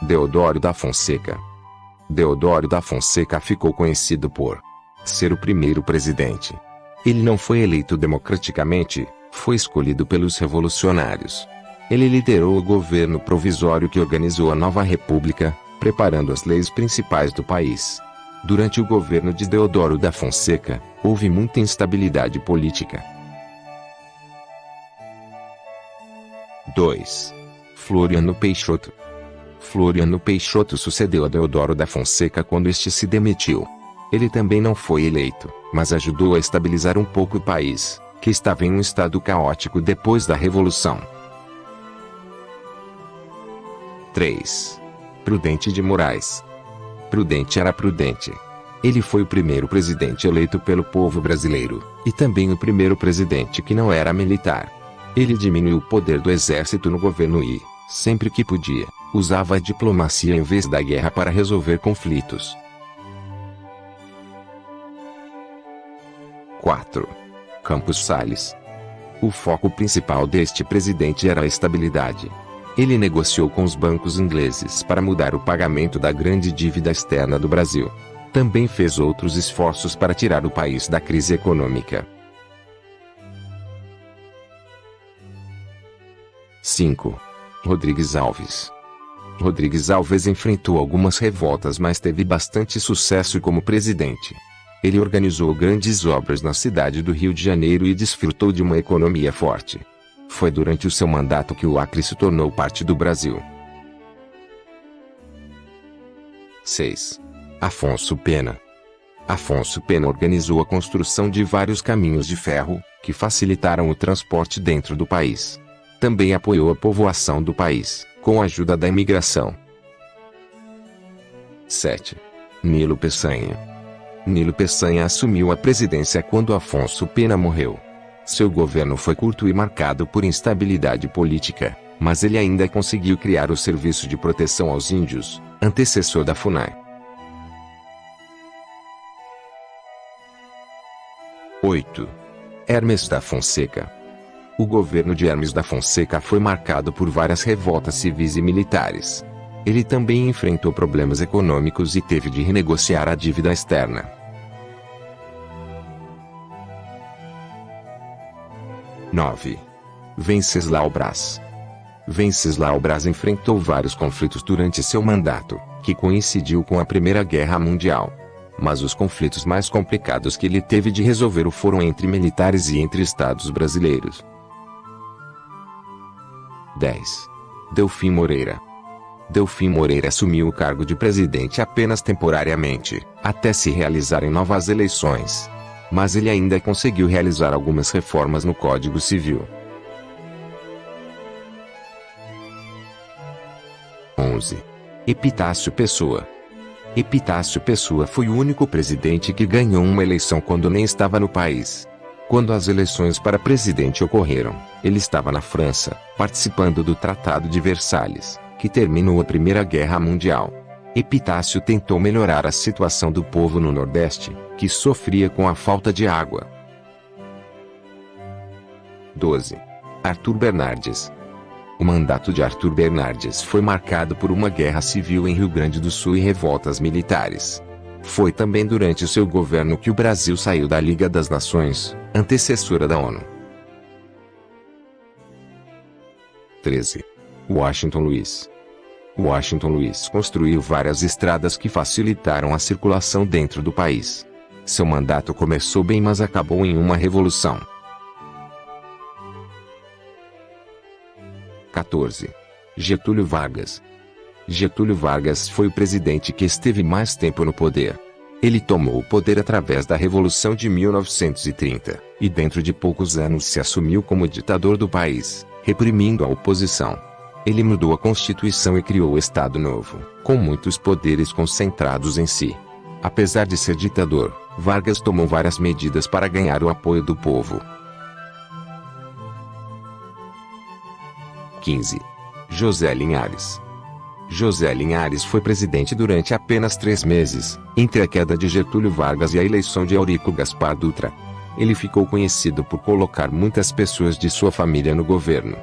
Deodoro da Fonseca. Deodoro da Fonseca ficou conhecido por ser o primeiro presidente. Ele não foi eleito democraticamente, foi escolhido pelos revolucionários. Ele liderou o governo provisório que organizou a nova república, preparando as leis principais do país. Durante o governo de Deodoro da Fonseca, houve muita instabilidade política. 2. Floriano Peixoto. Floriano Peixoto sucedeu a Deodoro da Fonseca quando este se demitiu. Ele também não foi eleito, mas ajudou a estabilizar um pouco o país, que estava em um estado caótico depois da Revolução. 3. Prudente de Moraes. Prudente era Prudente. Ele foi o primeiro presidente eleito pelo povo brasileiro, e também o primeiro presidente que não era militar. Ele diminuiu o poder do exército no governo e, sempre que podia, usava a diplomacia em vez da guerra para resolver conflitos. 4. Campos Salles. O foco principal deste presidente era a estabilidade. Ele negociou com os bancos ingleses para mudar o pagamento da grande dívida externa do Brasil. Também fez outros esforços para tirar o país da crise econômica. 5. Rodrigues Alves. Rodrigues Alves enfrentou algumas revoltas, mas teve bastante sucesso como presidente. Ele organizou grandes obras na cidade do Rio de Janeiro e desfrutou de uma economia forte. Foi durante o seu mandato que o Acre se tornou parte do Brasil. 6. Afonso Pena. Afonso Pena organizou a construção de vários caminhos de ferro, que facilitaram o transporte dentro do país. Também apoiou a povoação do país, com a ajuda da imigração. 7. Nilo Peçanha. Nilo Peçanha assumiu a presidência quando Afonso Pena morreu. Seu governo foi curto e marcado por instabilidade política, mas ele ainda conseguiu criar o Serviço de Proteção aos Índios, antecessor da FUNAI. 8. Hermes da Fonseca. O governo de Hermes da Fonseca foi marcado por várias revoltas civis e militares. Ele também enfrentou problemas econômicos e teve de renegociar a dívida externa. 9. Venceslau Braz. Venceslau Braz enfrentou vários conflitos durante seu mandato, que coincidiu com a Primeira Guerra Mundial. Mas os conflitos mais complicados que ele teve de resolver foram entre militares e entre estados brasileiros. 10. Delfim Moreira. Delfim Moreira assumiu o cargo de presidente apenas temporariamente, até se realizarem novas eleições. Mas ele ainda conseguiu realizar algumas reformas no Código Civil. 11. Epitácio Pessoa. Epitácio Pessoa foi o único presidente que ganhou uma eleição quando nem estava no país. Quando as eleições para presidente ocorreram, ele estava na França, participando do Tratado de Versalhes, que terminou a Primeira Guerra Mundial. Epitácio tentou melhorar a situação do povo no Nordeste, que sofria com a falta de água. 12. Arthur Bernardes. O mandato de Arthur Bernardes foi marcado por uma guerra civil em Rio Grande do Sul e revoltas militares. Foi também durante o seu governo que o Brasil saiu da Liga das Nações, antecessora da ONU. 13. Washington Luiz. Washington Luiz construiu várias estradas que facilitaram a circulação dentro do país. Seu mandato começou bem, mas acabou em uma revolução. 14. Getúlio Vargas. Getúlio Vargas foi o presidente que esteve mais tempo no poder. Ele tomou o poder através da Revolução de 1930, e dentro de poucos anos se assumiu como ditador do país, reprimindo a oposição. Ele mudou a Constituição e criou o Estado Novo, com muitos poderes concentrados em si. Apesar de ser ditador, Vargas tomou várias medidas para ganhar o apoio do povo. 15. José Linhares. José Linhares foi presidente durante apenas 3 meses, entre a queda de Getúlio Vargas e a eleição de Eurico Gaspar Dutra. Ele ficou conhecido por colocar muitas pessoas de sua família no governo.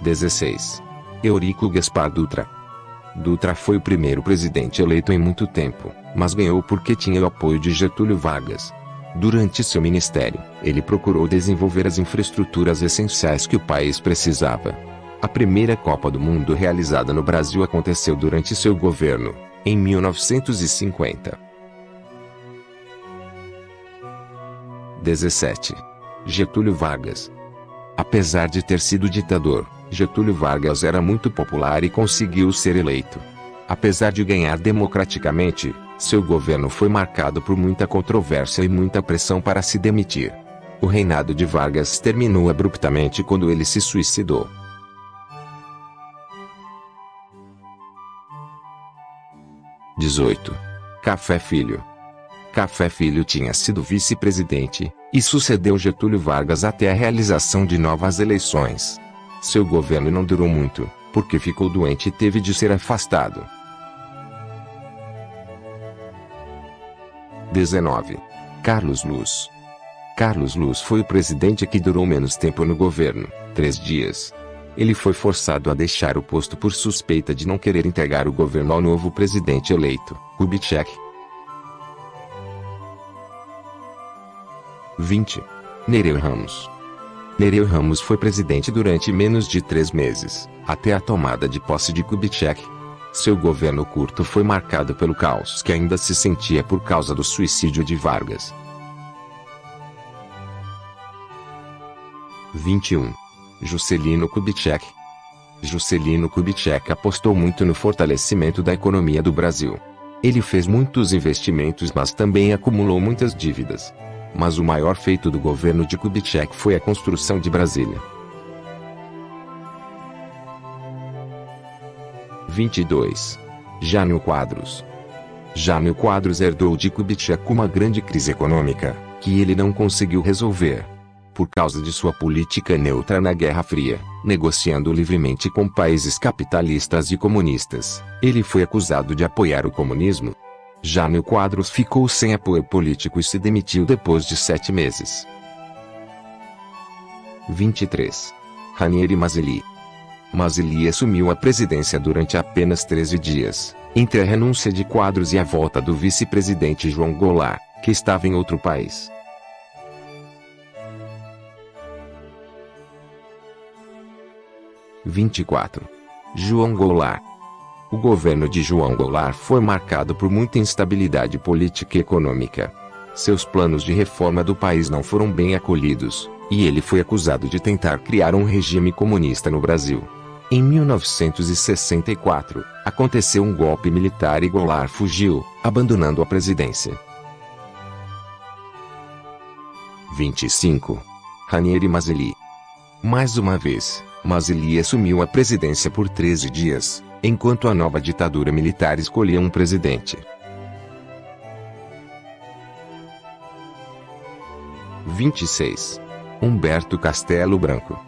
16. Eurico Gaspar Dutra. Dutra foi o primeiro presidente eleito em muito tempo, mas ganhou porque tinha o apoio de Getúlio Vargas. Durante seu ministério, ele procurou desenvolver as infraestruturas essenciais que o país precisava. A primeira Copa do Mundo realizada no Brasil aconteceu durante seu governo, em 1950. 17. Getúlio Vargas. Apesar de ter sido ditador, Getúlio Vargas era muito popular e conseguiu ser eleito. Apesar de ganhar democraticamente, seu governo foi marcado por muita controvérsia e muita pressão para se demitir. O reinado de Vargas terminou abruptamente quando ele se suicidou. (18) Café Filho. Café Filho tinha sido vice-presidente e sucedeu Getúlio Vargas até a realização de novas eleições. Seu governo não durou muito, porque ficou doente e teve de ser afastado. 19. Carlos Luz. Carlos Luz foi o presidente que durou menos tempo no governo, 3 dias. Ele foi forçado a deixar o posto por suspeita de não querer entregar o governo ao novo presidente eleito, Kubitschek. 20. Nereu Ramos. Nereu Ramos foi presidente durante menos de 3 meses, até a tomada de posse de Kubitschek. Seu governo curto foi marcado pelo caos que ainda se sentia por causa do suicídio de Vargas. 21. Juscelino Kubitschek. Juscelino Kubitschek apostou muito no fortalecimento da economia do Brasil. Ele fez muitos investimentos, mas também acumulou muitas dívidas. Mas o maior feito do governo de Kubitschek foi a construção de Brasília. 22. Jânio Quadros. Jânio Quadros herdou de Kubitschek uma grande crise econômica, que ele não conseguiu resolver. Por causa de sua política neutra na Guerra Fria, negociando livremente com países capitalistas e comunistas, ele foi acusado de apoiar o comunismo. Jânio Quadros ficou sem apoio político e se demitiu depois de 7 meses. 23. Ranieri Mazzilli. Mazzilli assumiu a presidência durante apenas 13 dias, entre a renúncia de Quadros e a volta do vice-presidente João Goulart, que estava em outro país. 24. João Goulart. O governo de João Goulart foi marcado por muita instabilidade política e econômica. Seus planos de reforma do país não foram bem acolhidos, e ele foi acusado de tentar criar um regime comunista no Brasil. Em 1964, aconteceu um golpe militar e Goulart fugiu, abandonando a presidência. 25. Ranieri Mazzilli. Mais uma vez, Mazzilli assumiu a presidência por 13 dias, enquanto a nova ditadura militar escolhia um presidente. 26. Humberto Castelo Branco.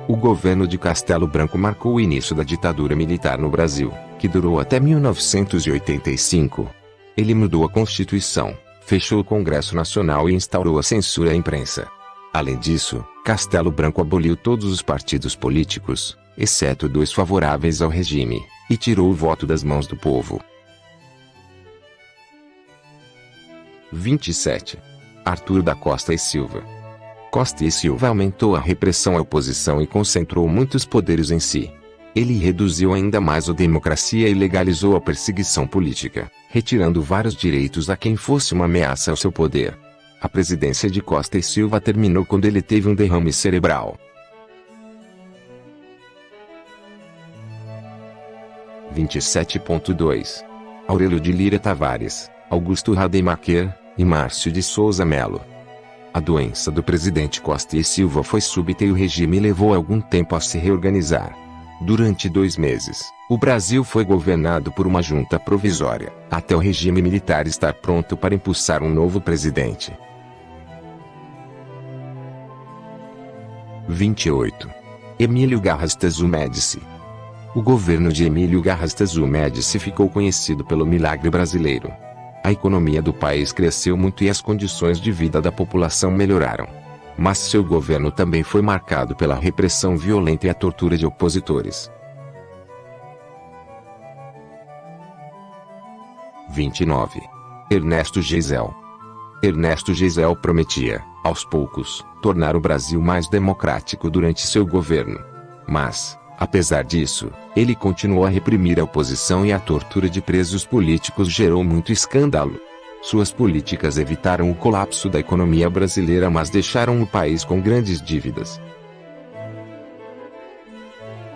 O governo de Castelo Branco marcou o início da ditadura militar no Brasil, que durou até 1985. Ele mudou a Constituição, fechou o Congresso Nacional e instaurou a censura à imprensa. Além disso, Castelo Branco aboliu todos os partidos políticos, exceto 2 favoráveis ao regime, e tirou o voto das mãos do povo. 27. Arthur da Costa e Silva. Costa e Silva aumentou a repressão à oposição e concentrou muitos poderes em si. Ele reduziu ainda mais a democracia e legalizou a perseguição política, retirando vários direitos a quem fosse uma ameaça ao seu poder. A presidência de Costa e Silva terminou quando ele teve um derrame cerebral. 27.2. Aurélio de Lira Tavares, Augusto Rademacher e Márcio de Souza Melo. A doença do presidente Costa e Silva foi súbita e o regime levou algum tempo a se reorganizar. Durante 2 meses, o Brasil foi governado por uma junta provisória, até o regime militar estar pronto para impulsar um novo presidente. 28. Emílio Garrastazu Médici. O governo de Emílio Garrastazu Médici ficou conhecido pelo milagre brasileiro. A economia do país cresceu muito e as condições de vida da população melhoraram. Mas seu governo também foi marcado pela repressão violenta e a tortura de opositores. 29. Ernesto Geisel. Ernesto Geisel prometia, aos poucos, tornar o Brasil mais democrático durante seu governo. Mas, apesar disso, ele continuou a reprimir a oposição e a tortura de presos políticos gerou muito escândalo. Suas políticas evitaram o colapso da economia brasileira, mas deixaram o país com grandes dívidas.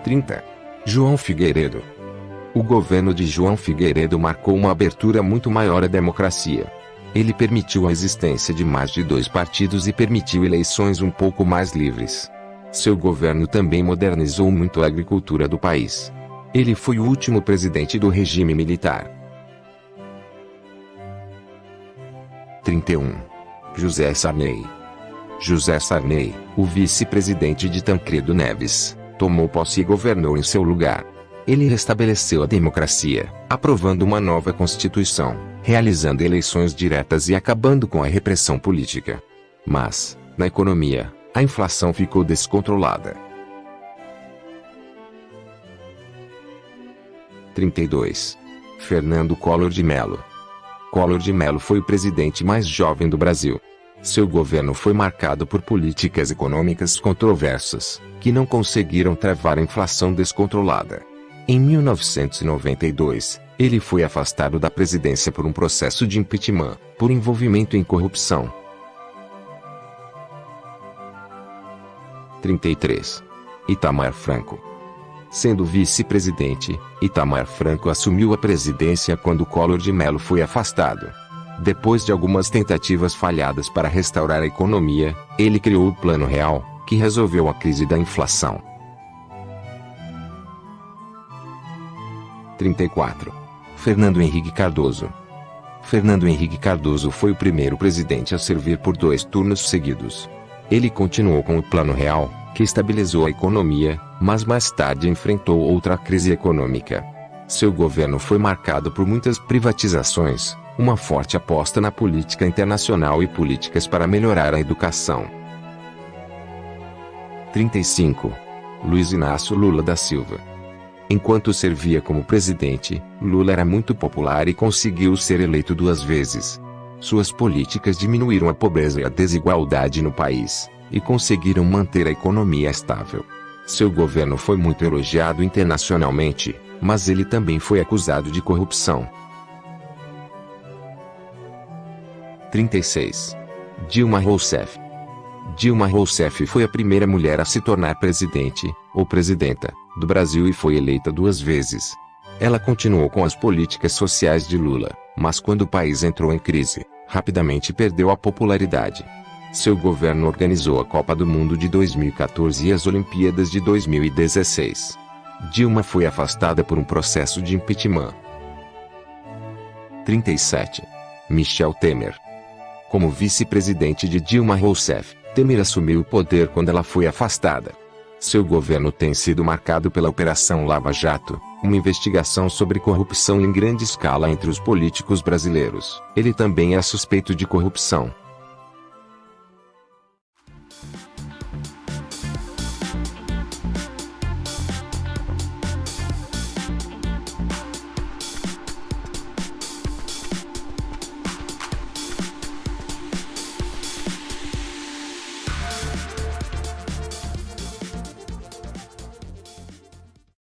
30. João Figueiredo. O governo de João Figueiredo marcou uma abertura muito maior à democracia. Ele permitiu a existência de mais de 2 partidos e permitiu eleições um pouco mais livres. Seu governo também modernizou muito a agricultura do país. Ele foi o último presidente do regime militar. 31. José Sarney. José Sarney, o vice-presidente de Tancredo Neves, tomou posse e governou em seu lugar. Ele restabeleceu a democracia, aprovando uma nova Constituição, realizando eleições diretas e acabando com a repressão política. Mas, na economia, a inflação ficou descontrolada. 32. Fernando Collor de Mello. Collor de Mello foi o presidente mais jovem do Brasil. Seu governo foi marcado por políticas econômicas controversas, que não conseguiram travar a inflação descontrolada. Em 1992, ele foi afastado da presidência por um processo de impeachment, por envolvimento em corrupção. 33. Itamar Franco. Sendo vice-presidente, Itamar Franco assumiu a presidência quando Collor de Mello foi afastado. Depois de algumas tentativas falhadas para restaurar a economia, ele criou o Plano Real, que resolveu a crise da inflação. 34. Fernando Henrique Cardoso. Fernando Henrique Cardoso foi o primeiro presidente a servir por 2 turnos seguidos. Ele continuou com o Plano Real, que estabilizou a economia, mas mais tarde enfrentou outra crise econômica. Seu governo foi marcado por muitas privatizações, uma forte aposta na política internacional e políticas para melhorar a educação. 35. Luiz Inácio Lula da Silva. Enquanto servia como presidente, Lula era muito popular e conseguiu ser eleito 2 vezes. Suas políticas diminuíram a pobreza e a desigualdade no país, e conseguiram manter a economia estável. Seu governo foi muito elogiado internacionalmente, mas ele também foi acusado de corrupção. 36. Dilma Rousseff. Dilma Rousseff foi a primeira mulher a se tornar presidente, ou presidenta, do Brasil e foi eleita 2 vezes. Ela continuou com as políticas sociais de Lula, mas quando o país entrou em crise, rapidamente perdeu a popularidade. Seu governo organizou a Copa do Mundo de 2014 e as Olimpíadas de 2016. Dilma foi afastada por um processo de impeachment. 37. Michel Temer. Como vice-presidente de Dilma Rousseff, Temer assumiu o poder quando ela foi afastada. Seu governo tem sido marcado pela Operação Lava Jato, uma investigação sobre corrupção em grande escala entre os políticos brasileiros. Ele também é suspeito de corrupção.